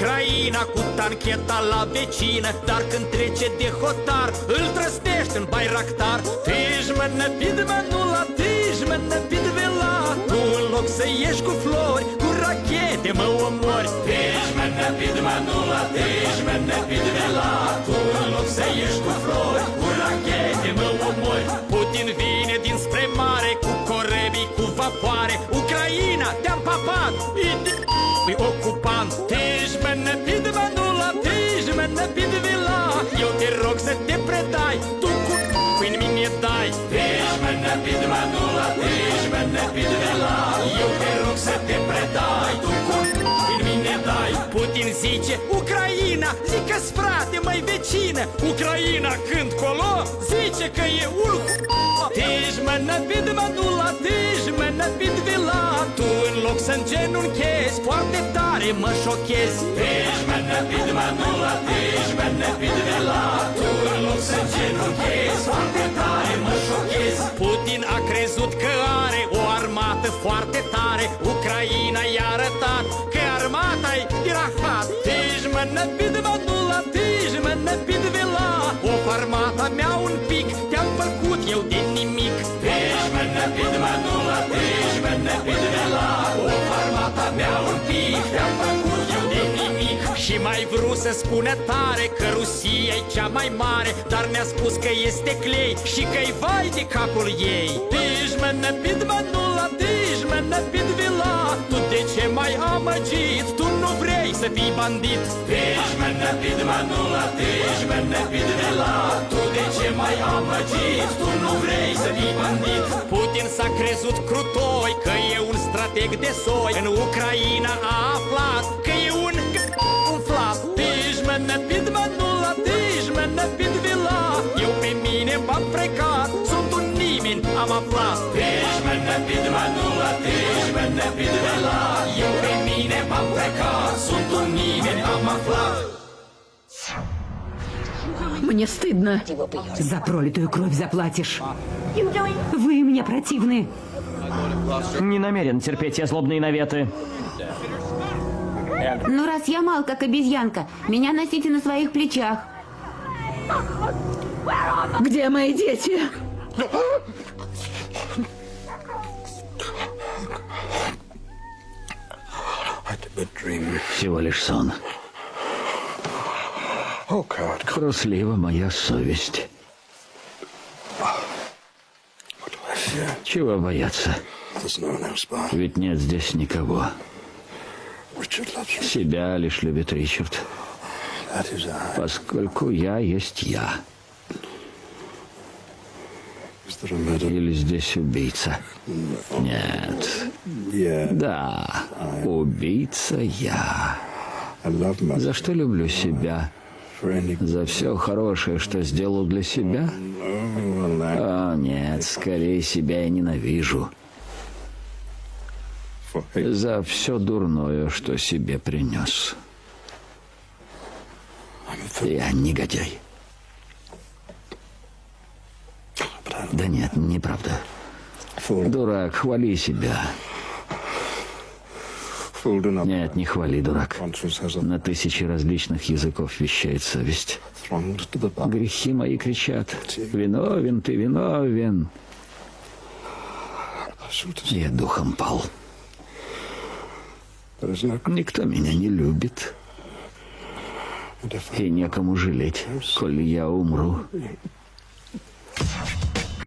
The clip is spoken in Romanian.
Ucraina cu tancheta la vecină, dar când trece de hotar îl trăsnește în Bayraktar. Tijmănă pidmănula, tijmănă pidvela, tu în loc să ieși cu flori, cu rachete mă omori. Tijmănă pidmănula, tijmănă pidvela, tu în loc să ieși cu flori, cu rachete mă omori. Putin vine dinspre mare cu corebii, cu vapoare. Ucraina, te-am papat, e ocupant. Tijmănă pidmănula, tijmănă pidvela, eu te rog să te predai, tu cu în mine dai. Tijmănă pidmănula, tijmănă pidvela, eu te rog să te predai, tu cu în mine dai. Putin zice, Ucraina, zică-ți frate, mai vecină. Ucraina când colo, zice că e un Tijmănă pidmănula, tijmănă pidvela, tu în loc să-mi genunchezi, foarte tare mă șochezi. Tijmănă pidmănula, tijmănă pidvela, tu în loc să-mi genunchezi, foarte tare mă șochezi. Putin a crezut că are o armată foarte tare. Ucraina i-a arătat că armata-i rahat. Tijmănă pidmănula, tijmănă pidvela, of armata mea un pic, te-am făcut eu din nimic. Tijmănă pidmănula, tijmănă pidvela, of armata mea un pic, te-am făcut eu din nimic. Și mai vrut să spună tare că Rusia e cea mai mare, dar ne-a spus că este clei și că-i vai de capul ei. Tijmănă pidmănula, tijmănă pidvela, tu de ce m-ai amăgit? Tu nu vrei să fii bandit. Tijmănă pidmănula, tijmănă pidvela, tu de ce m-ai amăgit? Tu nu vrei să fii bandit. Putin s-a crezut crutoi că e un strateg de soi. În Ucraina a aflat că e un umflat. Tijmănă pidmănula, tijmănă pidvela, eu pe mine m-am frecat, sunt un nimeni, am aflat. Tijmănă pidmănula, tijmănă pidvela, eu pe mine m-am frecat, sunt un nimeni, am aflat. Мне стыдно. За пролитую кровь заплатишь. Вы мне противны. Не намерен терпеть я злобные наветы. Ну, раз я мал, как обезьянка, меня носите на своих плечах. Где мои дети? Всего лишь сон. Труслива моя совесть. Чего бояться? Ведь нет здесь никого. Себя лишь любит Ричард, поскольку я есть я. Или здесь убийца? Нет. Да, убийца я. За что люблю себя? За все хорошее, что сделал для себя? О, нет, скорее себя я ненавижу. За все дурное, что себе принес. Я негодяй. Да нет, неправда. Дурак, хвали себя. Нет, не хвали, дурак. На тысячи различных языков вещает совесть. Грехи мои кричат: виновен ты, виновен. Я духом пал. Никто меня не любит. И некому жалеть, коли я умру.